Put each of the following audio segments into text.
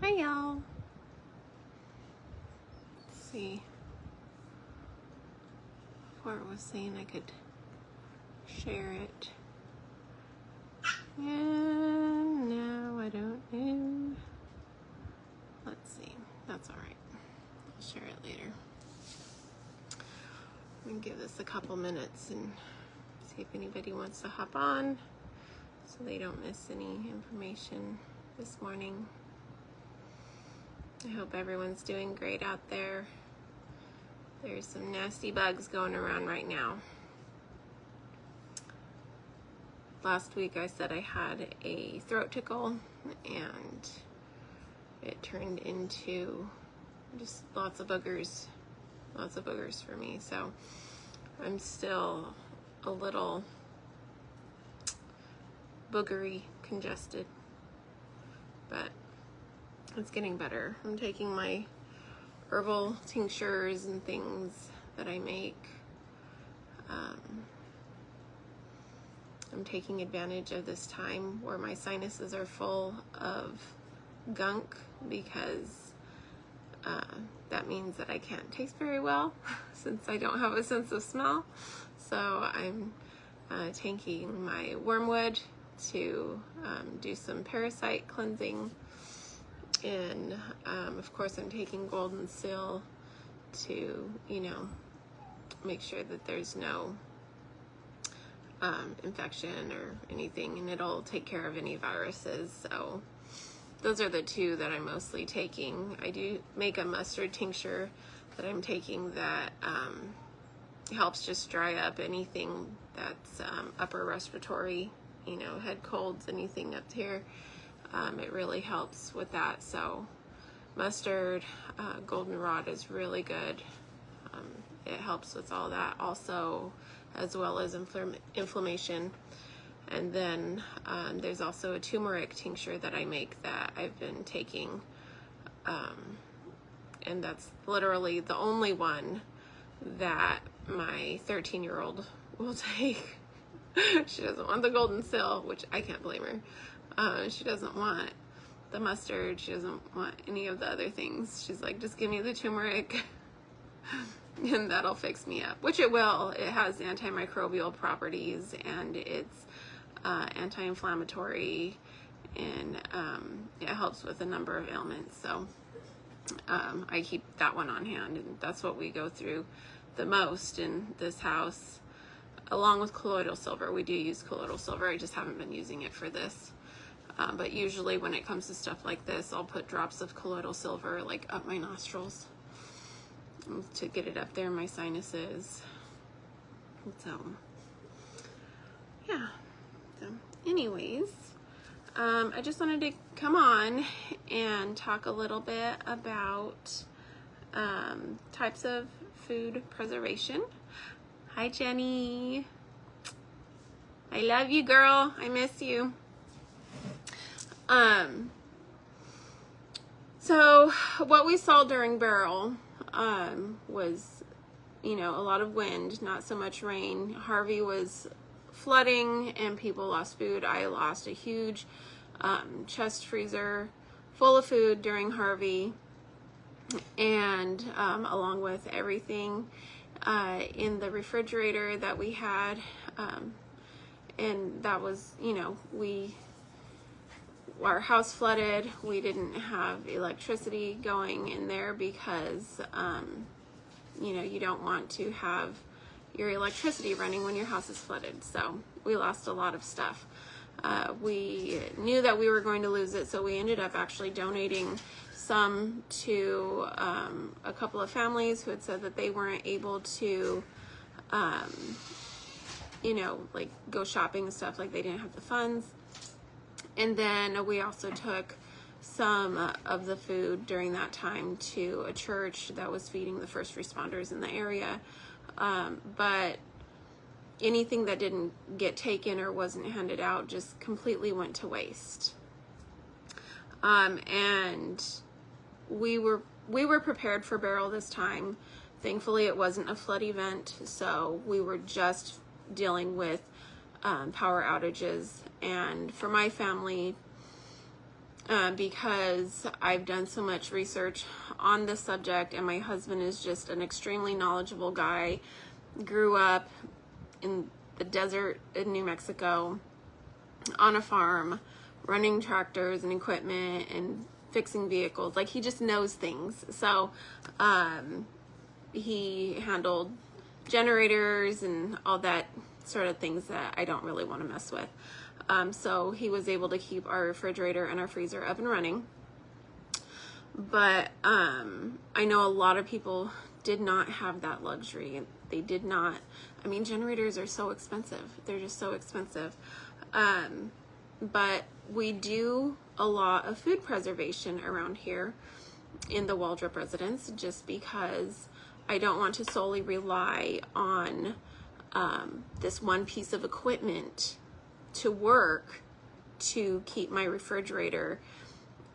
Hi y'all. Let's see. Before it was saying I could share it. And now I don't know. Let's see. That's alright. I'll share it later. I'm gonna give this a couple minutes and see if anybody wants to hop on so they don't miss any information this morning. I hope everyone's doing great out there. There's some nasty bugs going around right now. Last week I said I had a throat tickle and it turned into just lots of boogers for me. So I'm still a little boogery congested, but it's getting better. I'm taking my herbal tinctures and things that I make. I'm taking advantage of this time where my sinuses are full of gunk because that means that I can't taste very well since I don't have a sense of smell. So I'm taking my wormwood to do some parasite cleansing. And of course I'm taking golden seal to, make sure that there's no infection or anything, and it'll take care of any viruses. So those are the two that I'm mostly taking. I do make a mustard tincture that I'm taking that helps just dry up anything that's upper respiratory, head colds, anything up here. It really helps with that. So mustard, goldenrod is really good. It helps with all that also, as well as inflammation. And then there's also a turmeric tincture that I make that I've been taking. And that's literally the only one that my 13-year-old will take. She doesn't want the golden seal, which I can't blame her. She doesn't want the mustard. She doesn't want any of the other things. She's like, just give me the turmeric and that'll fix me up, which it will. It has antimicrobial properties and it's anti-inflammatory, and it helps with a number of ailments. So I keep that one on hand, and that's what we go through the most in this house, along with colloidal silver. We do use colloidal silver. I just haven't been using it for this. But usually when it comes to stuff like this, I'll put drops of colloidal silver like up my nostrils to get it up there in my sinuses. So yeah. So anyways, I just wanted to come on and talk a little bit about types of food preservation. Hi Jenny. I love you, girl. I miss you. So what we saw during Beryl was, a lot of wind, not so much rain. Harvey was flooding and people lost food. I lost a huge chest freezer full of food during Harvey, and along with everything in the refrigerator that we had, and that was, our house flooded. We didn't have electricity going in there because you don't want to have your electricity running when your house is flooded. So we lost a lot of stuff. We knew that we were going to lose it, so we ended up actually donating some to a couple of families who had said that they weren't able to go shopping and stuff, like they didn't have the funds. And then we also took some of the food during that time to a church that was feeding the first responders in the area. But anything that didn't get taken or wasn't handed out just completely went to waste. And we were prepared for Beryl this time. Thankfully, it wasn't a flood event, so we were just dealing with power outages. And for my family, because I've done so much research on this subject, and my husband is just an extremely knowledgeable guy. Grew up in the desert in New Mexico on a farm, running tractors and equipment and fixing vehicles. Like, he just knows things. So he handled generators and all that sort of things that I don't really want to mess with. So he was able to keep our refrigerator and our freezer up and running. But I know a lot of people did not have that luxury. They did not. I mean, generators are so expensive. They're just so expensive. But we do a lot of food preservation around here in the Waldrop residence, just because I don't want to solely rely on this one piece of equipment to work to keep my refrigerator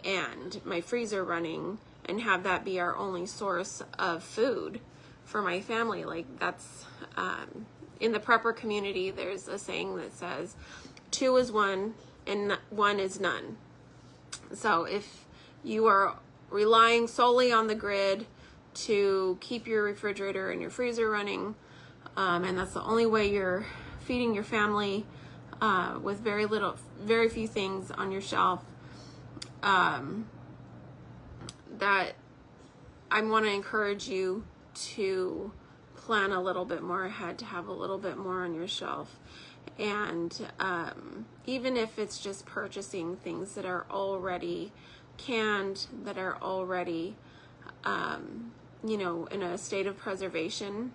and my freezer running and have that be our only source of food for my family. Like, that's in the prepper community, there's a saying that says 2 is 1 and 1 is none. So if you are relying solely on the grid to keep your refrigerator and your freezer running, and that's the only way you're feeding your family with very few things on your shelf, that I want to encourage you to plan a little bit more ahead, to have a little bit more on your shelf. And even if it's just purchasing things that are already canned, that are already, you know, in a state of preservation.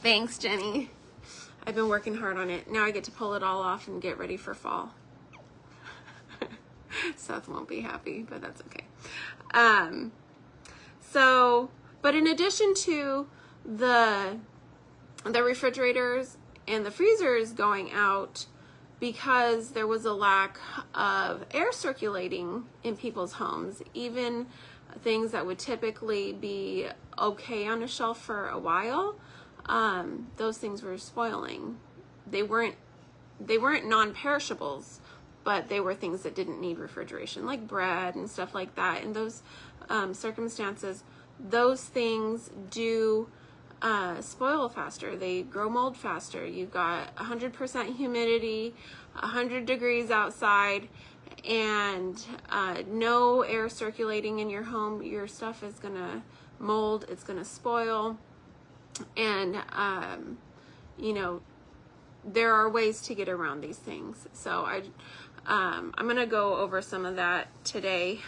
Thanks, Jenny. I've been working hard on it. Now I get to pull it all off and get ready for fall. Seth won't be happy, but that's okay. But in addition to the refrigerators and the freezers going out, because there was a lack of air circulating in people's homes, even things that would typically be okay on a shelf for a while, those things were spoiling. They weren't non-perishables, but they were things that didn't need refrigeration, like bread and stuff like that. In those circumstances, those things do spoil faster. They grow mold faster. You've got 100% humidity, 100 degrees outside, and no air circulating in your home. Your stuff is gonna mold. It's gonna spoil. And you know, there are ways to get around these things. So I'm gonna go over some of that today.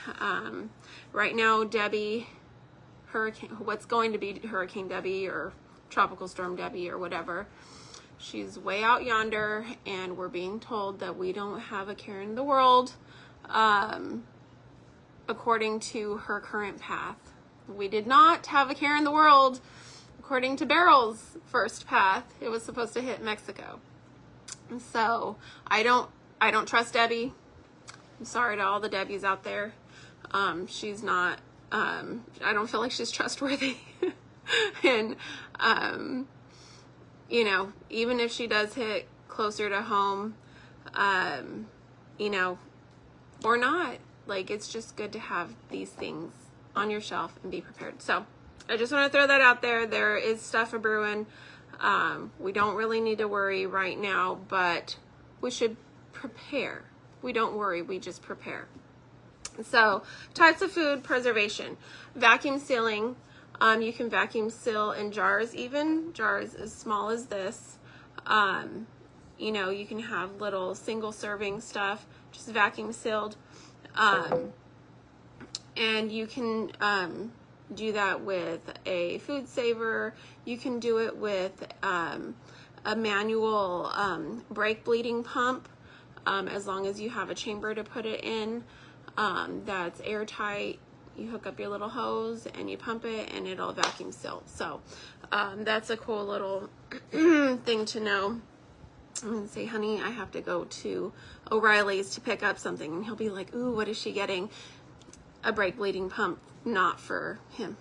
Right now, what's going to be Hurricane Debbie or Tropical Storm Debbie or whatever, she's way out yonder, and we're being told that we don't have a care in the world, according to her current path. We did not have a care in the world according to Beryl's first path. It was supposed to hit Mexico. So I don't trust Debbie. I'm sorry to all the Debbies out there. She's not, I don't feel like she's trustworthy. And, you know, even if she does hit closer to home, you know, or not, like, it's just good to have these things on your shelf and be prepared. So I just want to throw that out there. There is stuff a brewing. We don't really need to worry right now, but we should prepare. We don't worry, we just prepare. So, types of food preservation. Vacuum sealing. You can vacuum seal in jars, even jars as small as this. You know, you can have little single serving stuff, just vacuum sealed. And you can do that with a food saver. You can do it with a manual brake bleeding pump, as long as you have a chamber to put it in that's airtight. You hook up your little hose and you pump it and it'll vacuum seal. So that's a cool little thing to know. I'm gonna say, honey, I have to go to O'Reilly's to pick up something, and he'll be like, ooh, what is she getting? A brake bleeding pump. Not for him.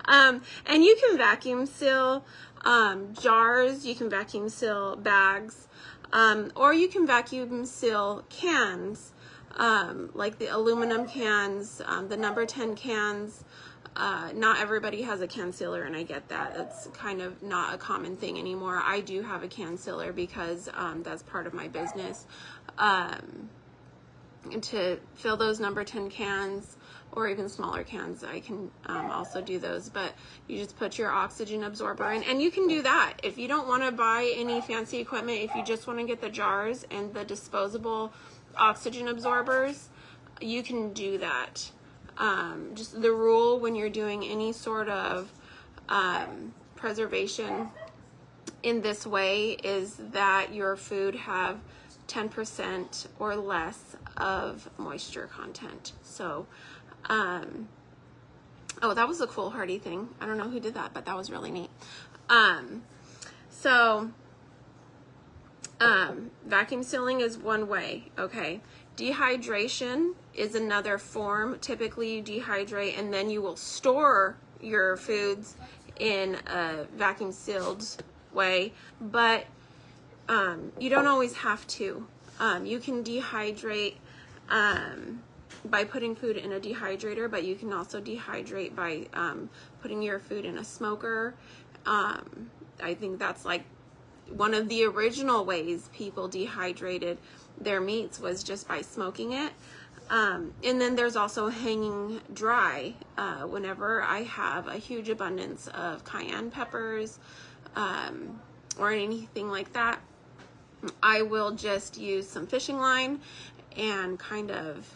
And you can vacuum seal jars, you can vacuum seal bags. Or you can vacuum seal cans, like the aluminum cans, the number 10 cans. Not everybody has a can sealer, and I get that. It's kind of not a common thing anymore. I do have a can sealer because that's part of my business. To fill those number 10 cans, or even smaller cans, I can also do those. But you just put your oxygen absorber in, and you can do that. If you don't want to buy any fancy equipment, if you just want to get the jars and the disposable oxygen absorbers, you can do that. Just the rule when you're doing any sort of preservation in this way is that your food have 10% or less of moisture content. So, oh, that was a cool hardy thing. I don't know who did that, but that was really neat. Vacuum sealing is one way, okay? Dehydration is another form. Typically you dehydrate and then you will store your foods in a vacuum sealed way, but you don't always have to. You can dehydrate by putting food in a dehydrator, but you can also dehydrate by putting your food in a smoker. I think that's like one of the original ways people dehydrated their meats, was just by smoking it. And then there's also hanging dry. Whenever I have a huge abundance of cayenne peppers or anything like that, I will just use some fishing line and kind of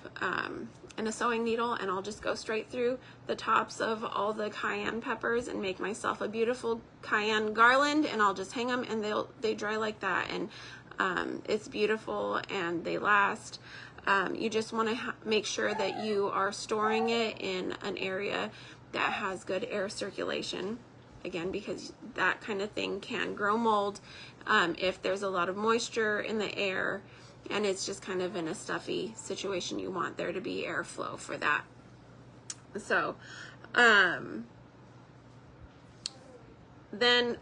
and a sewing needle, and I'll just go straight through the tops of all the cayenne peppers and make myself a beautiful cayenne garland, and I'll just hang them, and they dry like that, and it's beautiful and they last. You just want to make sure that you are storing it in an area that has good air circulation, again, because that kind of thing can grow mold if there's a lot of moisture in the air and it's just kind of in a stuffy situation. You want there to be airflow for that. So then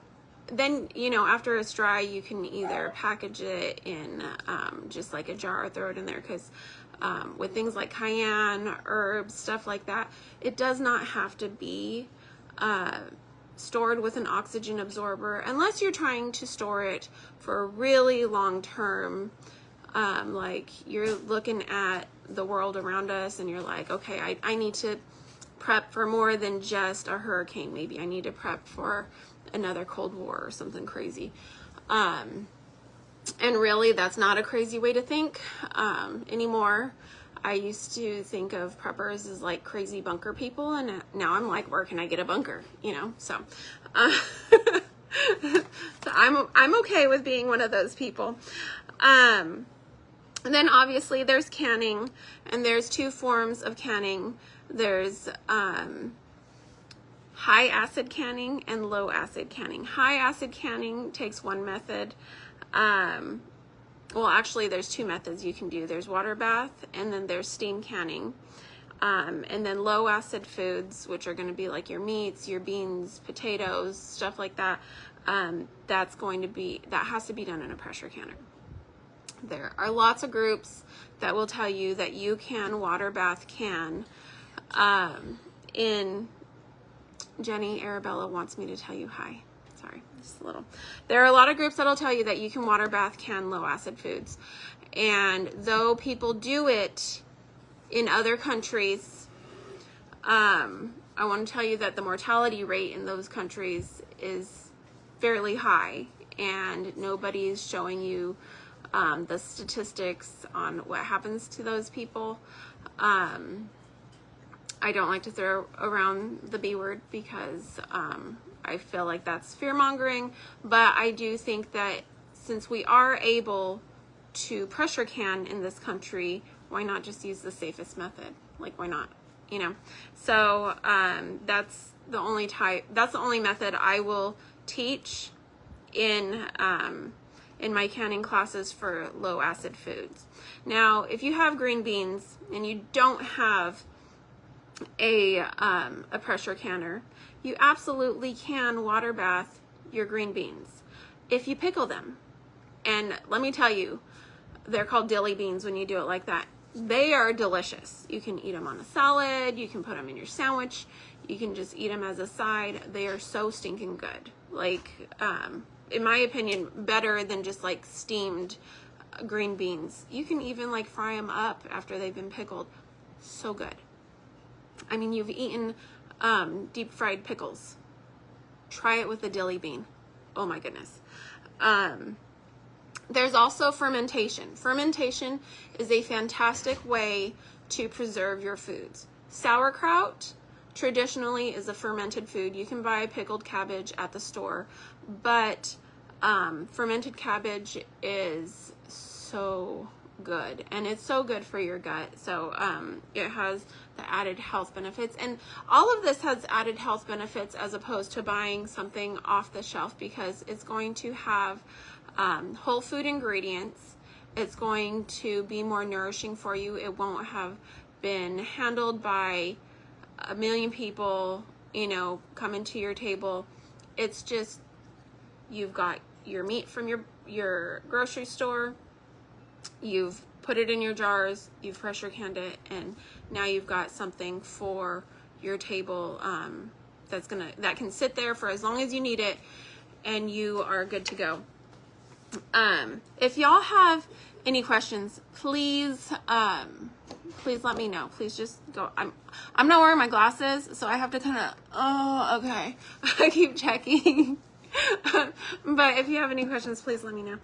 you know, after it's dry, you can either package it in just like a jar or throw it in there, because with things like cayenne, herbs, stuff like that, it does not have to be stored with an oxygen absorber unless you're trying to store it for a really long term. Like you're looking at the world around us and you're like, okay, I need to prep for more than just a hurricane. Maybe I need to prep for another Cold War or something crazy. And really, that's not a crazy way to think anymore. I used to think of preppers as like crazy bunker people, and now I'm like, where can I get a bunker? You know, so so I'm okay with being one of those people. And then obviously there's canning, and there's two forms of canning. There's high acid canning and low acid canning. High acid canning takes one method. Well, actually there's two methods you can do. There's water bath, and then there's steam canning. And then low acid foods, which are going to be like your meats, your beans, potatoes, stuff like that. That has to be done in a pressure canner. There are lots of groups that will tell you that you can water bath can. Jenny Arabella wants me to tell you hi. Sorry, just a little. There are a lot of groups that'll tell you that you can water bath can low acid foods. And though people do it in other countries, I want to tell you that the mortality rate in those countries is fairly high, and nobody's showing you the statistics on what happens to those people. I don't like to throw around the B word because I feel like that's fear-mongering, but I do think that since we are able to pressure can in this country, why not just use the safest method? Like, why not? You know? So that's the only method I will teach in my canning classes for low acid foods. Now, if you have green beans and you don't have a pressure canner, you absolutely can water bath your green beans if you pickle them. And let me tell you, they're called dilly beans when you do it like that. They are delicious. You can eat them on a salad. You can put them in your sandwich. You can just eat them as a side. They are so stinking good. Like, in my opinion, better than just like steamed green beans. You can even like fry them up after they've been pickled. So good. I mean, you've eaten deep fried pickles. Try it with a dilly bean. Oh my goodness. There's also fermentation. Fermentation is a fantastic way to preserve your foods. Sauerkraut traditionally is a fermented food. You can buy pickled cabbage at the store, but fermented cabbage is so good, and it's so good for your gut. So it has the added health benefits, and all of this has added health benefits as opposed to buying something off the shelf, because it's going to have whole food ingredients. It's going to be more nourishing for you. It won't have been handled by a million people, you know, coming to your table. It's just, you've got your meat from your grocery store, you've put it in your jars, you've pressure canned it, and now you've got something for your table that can sit there for as long as you need it, and you are good to go. If y'all have any questions, please let me know. Please just go. I'm not wearing my glasses, so I have to kind of, okay. I keep checking. But if you have any questions, please let me know.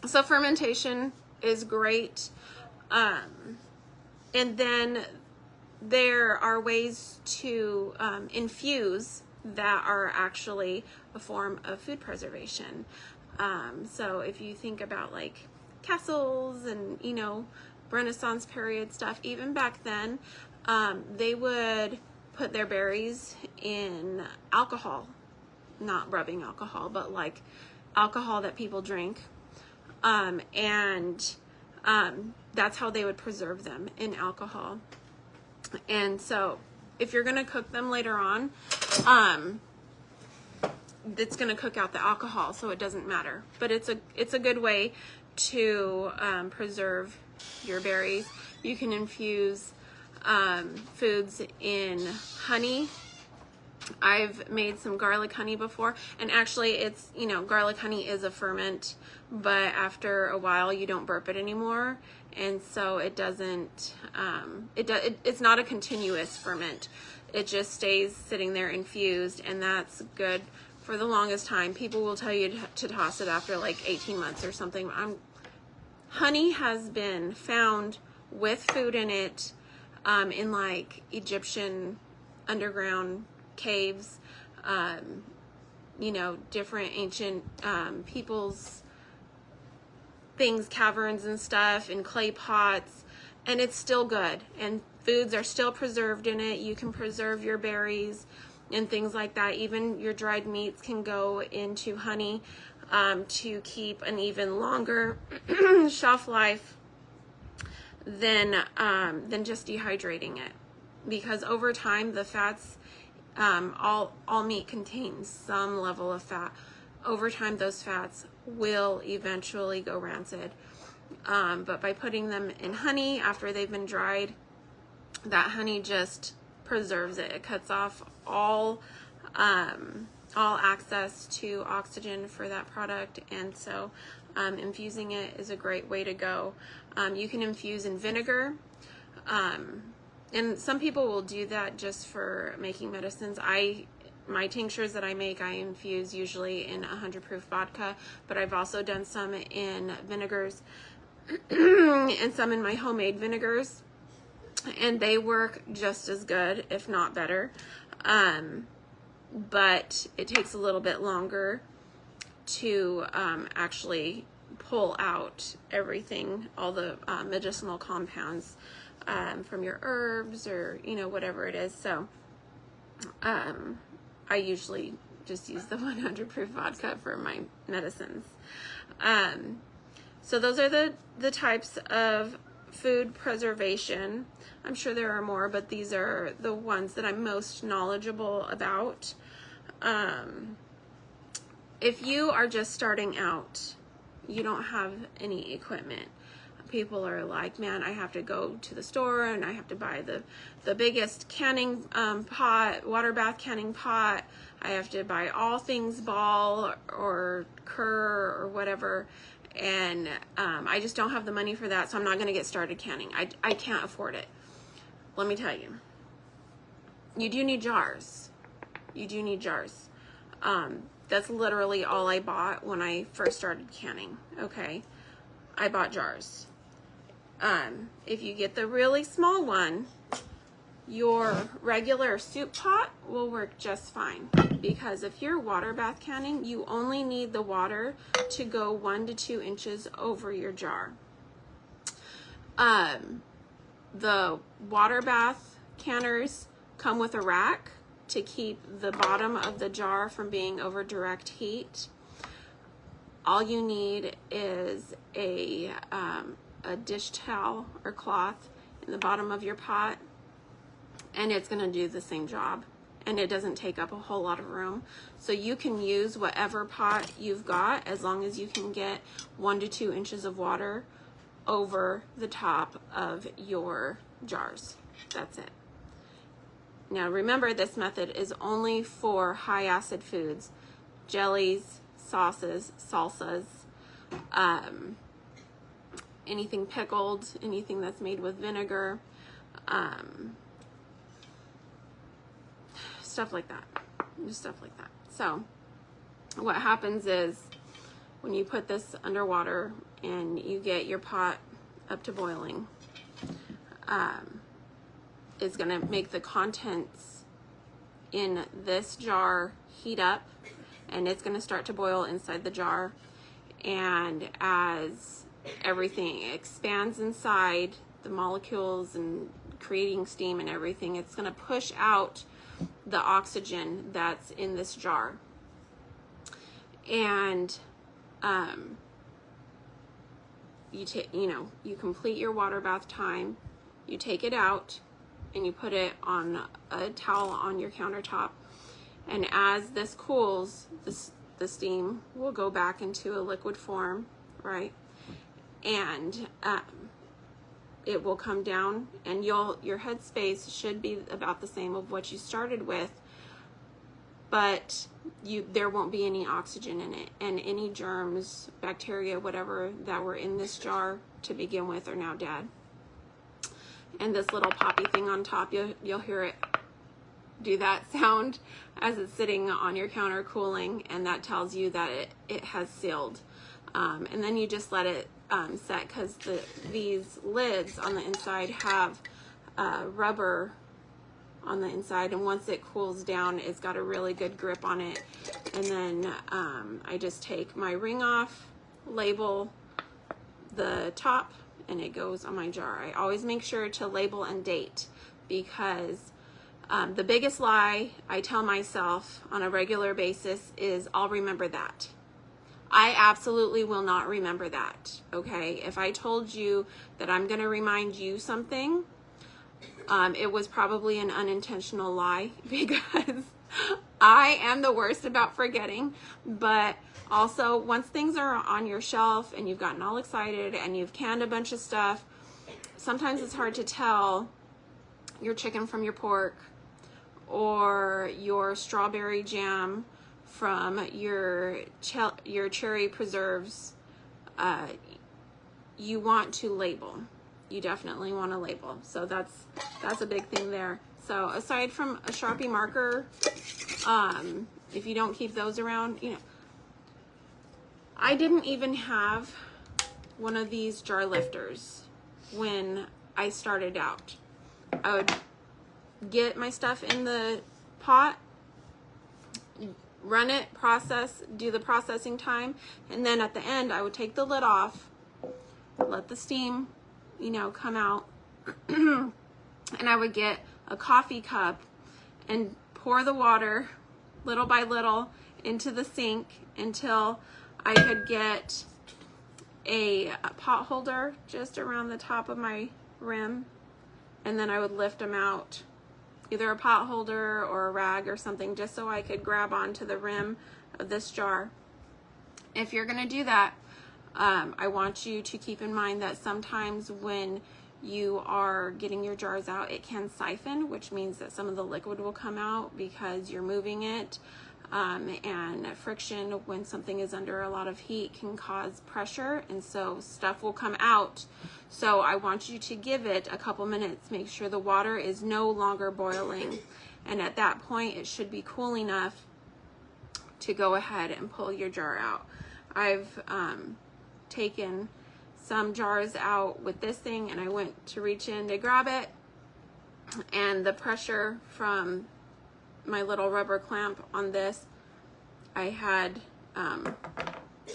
So fermentation is great. And then there are ways to infuse that are actually a form of food preservation. So if you think about like castles and, you know, Renaissance period stuff, even back then, they would put their berries in alcohol, not rubbing alcohol, but like alcohol that people drink. That's how they would preserve them, in alcohol. And so if you're going to cook them later on, it's going to cook out the alcohol, so it doesn't matter. But it's a good way to preserve your berries. You can infuse foods in honey. I've made some garlic honey before, and actually it's, you know, garlic honey is a ferment, but after a while you don't burp it anymore, and so it doesn't, it's not a continuous ferment. It just stays sitting there infused, and that's good for the longest time. People will tell you to toss it after like 18 months or something. Honey has been found with food in it in like Egyptian underground caves, you know, different ancient people's things, caverns and stuff, in clay pots, and it's still good, and foods are still preserved in it. You can preserve your berries and things like that. Even your dried meats can go into honey to keep an even longer shelf life than just dehydrating it, because over time the fats, all meat contains some level of fat. Over time those fats will eventually go rancid, but by putting them in honey after they've been dried, that honey just preserves it. It cuts off all access to oxygen for that product, and so infusing it is a great way to go. You can infuse in vinegar, and some people will do that just for making medicines. My tinctures that I make, I infuse usually in 100 proof vodka, but I've also done some in vinegars and some in my homemade vinegars, and they work just as good, if not better. But it takes a little bit longer to actually pull out everything, all the medicinal compounds from your herbs, or, you know, whatever it is. So I usually just use the 100 proof vodka for my medicines. So those are the types of food preservation. I'm sure there are more, but these are the ones that I'm most knowledgeable about. if you are just starting out, you don't have any equipment. People are like, man, I have to go to the store and I have to buy the biggest canning pot, water bath canning pot. I have to buy all things Ball or Kerr or whatever. And I just don't have the money for that, so I'm not going to get started canning. I can't afford it. Let me tell you, you do need jars. You do need jars. That's literally all I bought when I first started canning, okay? I bought jars. If you get the really small one, your regular soup pot will work just fine, because if you're water bath canning, you only need the water to go 1 to 2 inches over your jar. The water bath canners come with a rack to keep the bottom of the jar from being over direct heat. All you need is a dish towel or cloth in the bottom of your pot, and it's going to do the same job, and it doesn't take up a whole lot of room. So you can use whatever pot you've got, as long as you can get 1 to 2 inches of water over the top of your jars. That's it. Now remember, this method is only for high acid foods, jellies, sauces, salsas, anything pickled, anything that's made with vinegar, stuff like that, just stuff like that. So what happens is, when you put this underwater and you get your pot up to boiling, it's going to make the contents in this jar heat up, and it's going to start to boil inside the jar. And as everything expands inside, the molecules and creating steam and everything, it's going to push out the oxygen that's in this jar. And you complete your water bath time, you take it out and you put it on a towel on your countertop, and as this cools, the steam will go back into a liquid form, right? And it will come down, and your headspace should be about the same of what you started with, but there won't be any oxygen in it, and any germs, bacteria, whatever that were in this jar to begin with are now dead. And this little poppy thing on top, you'll hear it do that sound as it's sitting on your counter cooling, and that tells you that it has sealed. And then you just let it set, because these lids on the inside have rubber on the inside, and once it cools down, it's got a really good grip on it. And then I just take my ring off, label the top, and it goes on my jar. I always make sure to label and date, because the biggest lie I tell myself on a regular basis is, I'll remember that. I absolutely will not remember that, okay? If I told you that I'm going to remind you something, it was probably an unintentional lie, because I am the worst about forgetting. But also, once things are on your shelf and you've gotten all excited and you've canned a bunch of stuff, sometimes it's hard to tell your chicken from your pork, or your strawberry jam from your cherry preserves. You want to label. You definitely want to label. So that's a big thing there. So aside from a Sharpie marker, if you don't keep those around, I didn't even have one of these jar lifters when I started out. I would get my stuff in the pot, run it, do the processing time, and then at the end I would take the lid off, let the steam, come out, and I would get a coffee cup and pour the water little by little into the sink until I could get a pot holder just around the top of my rim, and then I would lift them out, either a pot holder or a rag or something, just so I could grab onto the rim of this jar If you're going to do that, I want you to keep in mind that sometimes when you are getting your jars out, it can siphon, which means that some of the liquid will come out because you're moving it. And friction when something is under a lot of heat can cause pressure, and so stuff will come out. So I want you to give it a couple minutes, make sure the water is no longer boiling, and at that point it should be cool enough to go ahead and pull your jar out. I've taken some jars out with this thing, and I went to reach in to grab it, and the pressure from my little rubber clamp on this, I had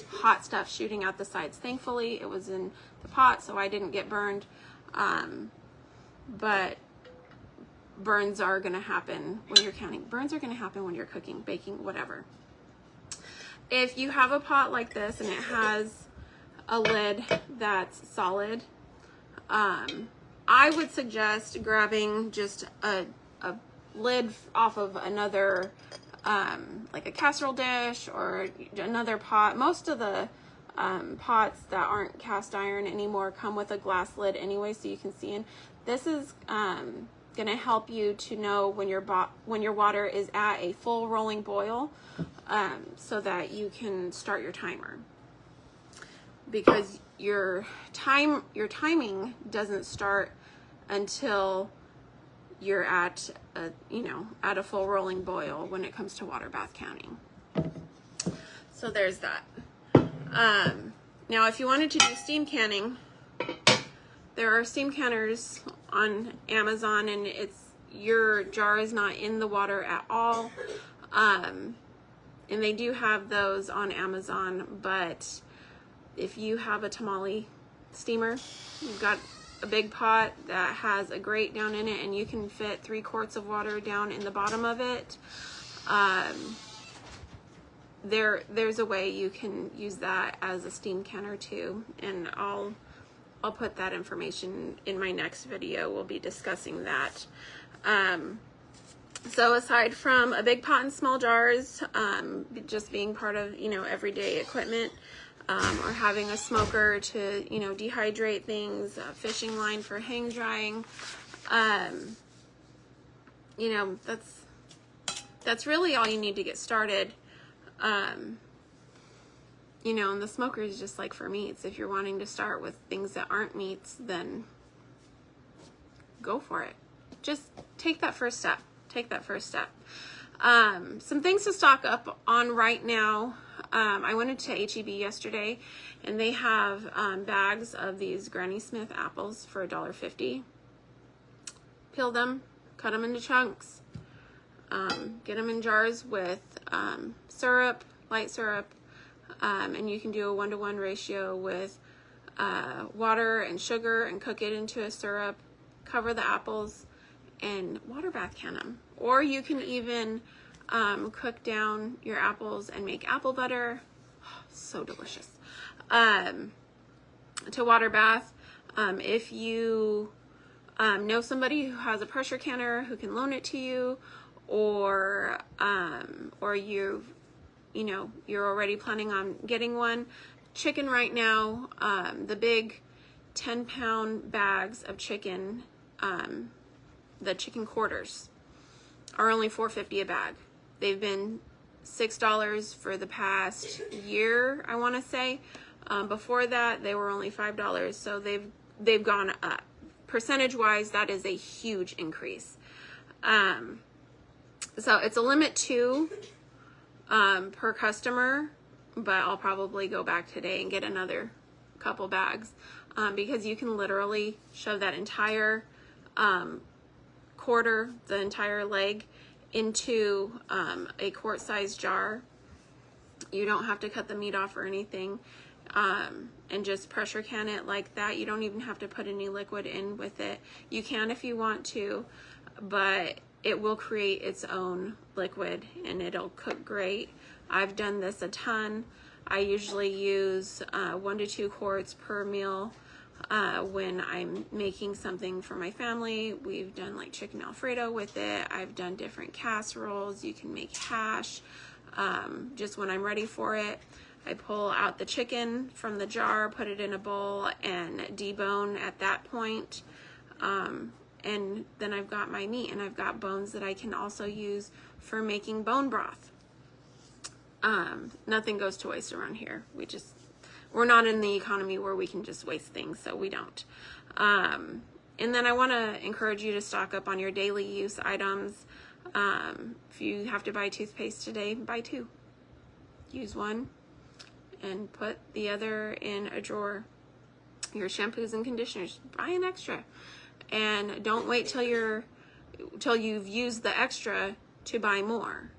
hot stuff shooting out the sides. Thankfully, it was in the pot, so I didn't get burned. But burns are going to happen when you're canning. Burns are going to happen when you're cooking, baking, whatever. If you have a pot like this and it has a lid that's solid, I would suggest grabbing just a lid off of another, like a casserole dish or another pot. Most of the pots that aren't cast iron anymore come with a glass lid anyway, so you can see in. This is going to help you to know when your water is at a full rolling boil, so that you can start your timer, because your timing doesn't start until you're at a full rolling boil when it comes to water bath counting. So there's that. Now if you wanted to do steam canning, there are steam canners on Amazon, and your jar is not in the water at all. And they do have those on Amazon, but if you have a tamale steamer, you've got a big pot that has a grate down in it, and you can fit 3 quarts of water down in the bottom of it, there's a way you can use that as a steam canner too, and I'll put that information in my next video. We'll be discussing that. So aside from a big pot and small jars, just being part of everyday equipment, or having a smoker to, dehydrate things, a fishing line for hang drying. That's really all you need to get started. And the smoker is just like for meats. If you're wanting to start with things that aren't meats, then go for it. Just take that first step. Some things to stock up on right now. I went into HEB yesterday, and they have bags of these Granny Smith apples for $1.50. Peel them, cut them into chunks, get them in jars with syrup, light syrup, and you can do a 1-to-1 ratio with water and sugar and cook it into a syrup. Cover the apples and water bath can them. Or you can even cook down your apples and make apple butter. Oh, so delicious. To water bath. If you know somebody who has a pressure canner who can loan it to you, or you're already planning on getting one. Chicken right now, the big 10-pound bags of chicken, the chicken quarters, are only $4.50 a bag. They've been $6 for the past year, I want to say. Before that, they were only $5, so they've gone up. Percentage-wise, that is a huge increase. So it's a limit 2 per customer, but I'll probably go back today and get another couple bags, because you can literally shove that entire quarter, the entire leg, into a quart-sized jar. You don't have to cut the meat off or anything, and just pressure can it like that. You don't even have to put any liquid in with it. You can if you want to, but it will create its own liquid and it'll cook great. I've done this a ton. I usually use 1 to 2 quarts per meal when I'm making something for my family. We've done like chicken Alfredo with it. I've done different casseroles. You can make hash just when I'm ready for it. I pull out the chicken from the jar, put it in a bowl, and debone at that point. And then I've got my meat, and I've got bones that I can also use for making bone broth. Nothing goes to waste around here. We're not in the economy where we can just waste things, so we don't. And then I want to encourage you to stock up on your daily use items. If you have to buy toothpaste today, buy 2. Use one and put the other in a drawer. Your shampoos and conditioners, buy an extra. And don't wait till you've used the extra to buy more.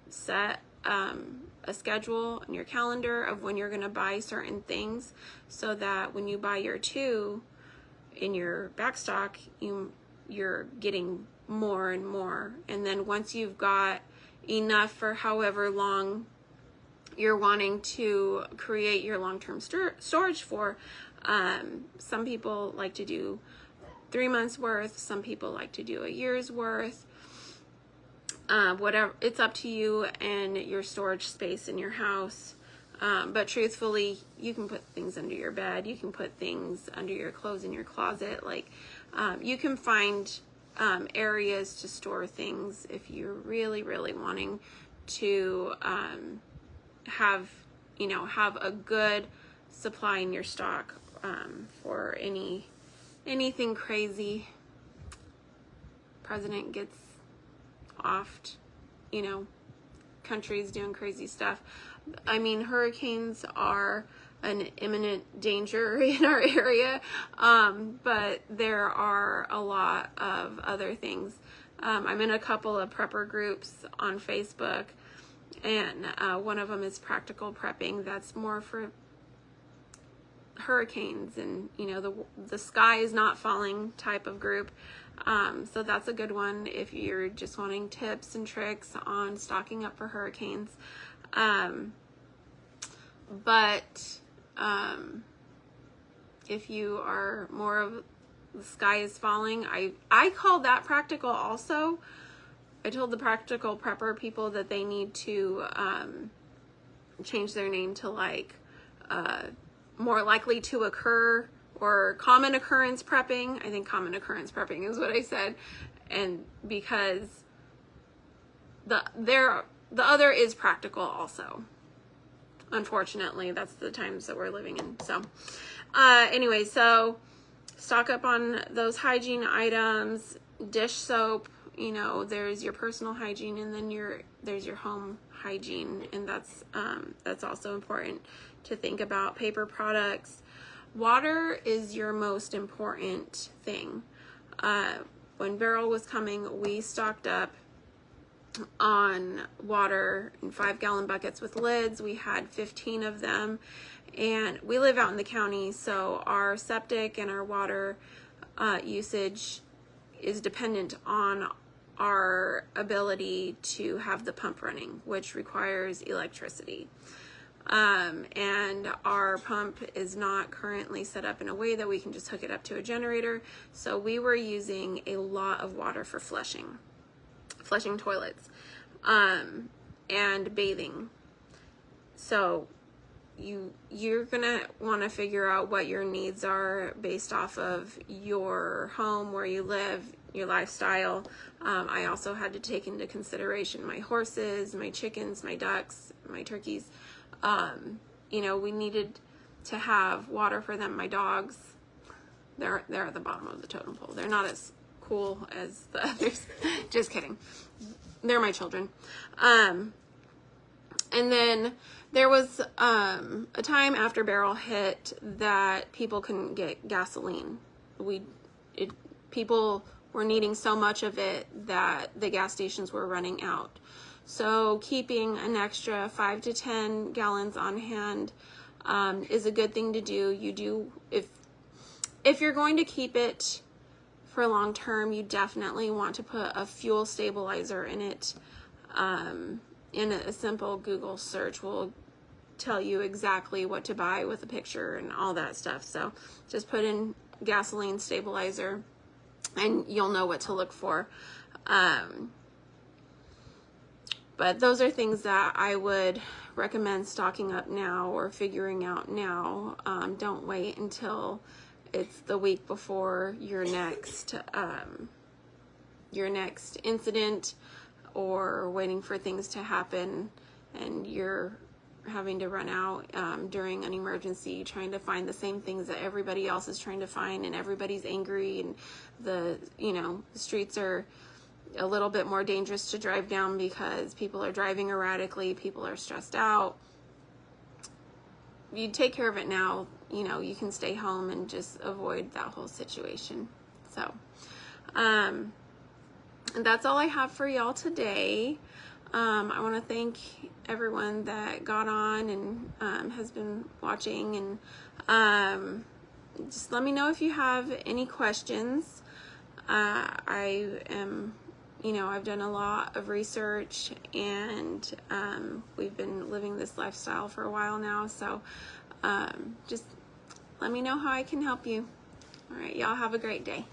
Set a schedule on your calendar of when you're going to buy certain things, so that when you buy your 2 in your back stock, you're getting more and more. And then once you've got enough for however long you're wanting to create your long-term storage for, some people like to do 3 months worth, some people like to do a year's worth. Whatever, it's up to you and your storage space in your house. But truthfully, you can put things under your bed, you can put things under your clothes in your closet. Like, you can find areas to store things if you're really, really wanting to have a good supply in your stock for anything crazy. President gets offed, countries doing crazy stuff. I mean, hurricanes are an imminent danger in our area, but there are a lot of other things. I'm in a couple of prepper groups on Facebook, and one of them is Practical Prepping. That's more for hurricanes and the sky is not falling type of group. So that's a good one if you're just wanting tips and tricks on stocking up for hurricanes. But if you are more of the sky is falling, I call that practical also. I told the Practical Prepper people that they need to change their name to like more likely to occur or common occurrence prepping. I think common occurrence prepping is what I said. And because the other is practical also. Unfortunately, that's the times that we're living in. So anyway, so stock up on those hygiene items, dish soap, there's your personal hygiene, and then there's your home hygiene, and that's also important to think about. Paper products. Water is your most important thing. When Beryl was coming, we stocked up on water in 5-gallon buckets with lids. We had 15 of them, and we live out in the county, so our septic and our water usage is dependent on our ability to have the pump running, which requires electricity. And our pump is not currently set up in a way that we can just hook it up to a generator. So we were using a lot of water for flushing toilets, and bathing. So you're gonna want to figure out what your needs are based off of your home, where you live, your lifestyle. I also had to take into consideration my horses, my chickens, my ducks, my turkeys. We needed to have water for them. My dogs, they're at the bottom of the totem pole. They're not as cool as the others. Just kidding. They're my children. And then there was a time after Beryl hit that people couldn't get gasoline. People were needing so much of it that the gas stations were running out. So keeping an extra 5 to 10 gallons on hand is a good thing to do. If you're going to keep it for long term, you definitely want to put a fuel stabilizer in it. In a simple Google search will tell you exactly what to buy with a picture and all that stuff. So just put in gasoline stabilizer and you'll know what to look for. But those are things that I would recommend stocking up now or figuring out now. Don't wait until it's the week before your next incident, or waiting for things to happen and you're having to run out during an emergency, trying to find the same things that everybody else is trying to find, and everybody's angry, and the streets are a little bit more dangerous to drive down because people are driving erratically, people are stressed out. You take care of it now, you can stay home and just avoid that whole situation. So and that's all I have for y'all today. I want to thank everyone that got on and has been watching, and just let me know if you have any questions. I am, I've done a lot of research, and we've been living this lifestyle for a while now, so just let me know how I can help you. All right, y'all have a great day.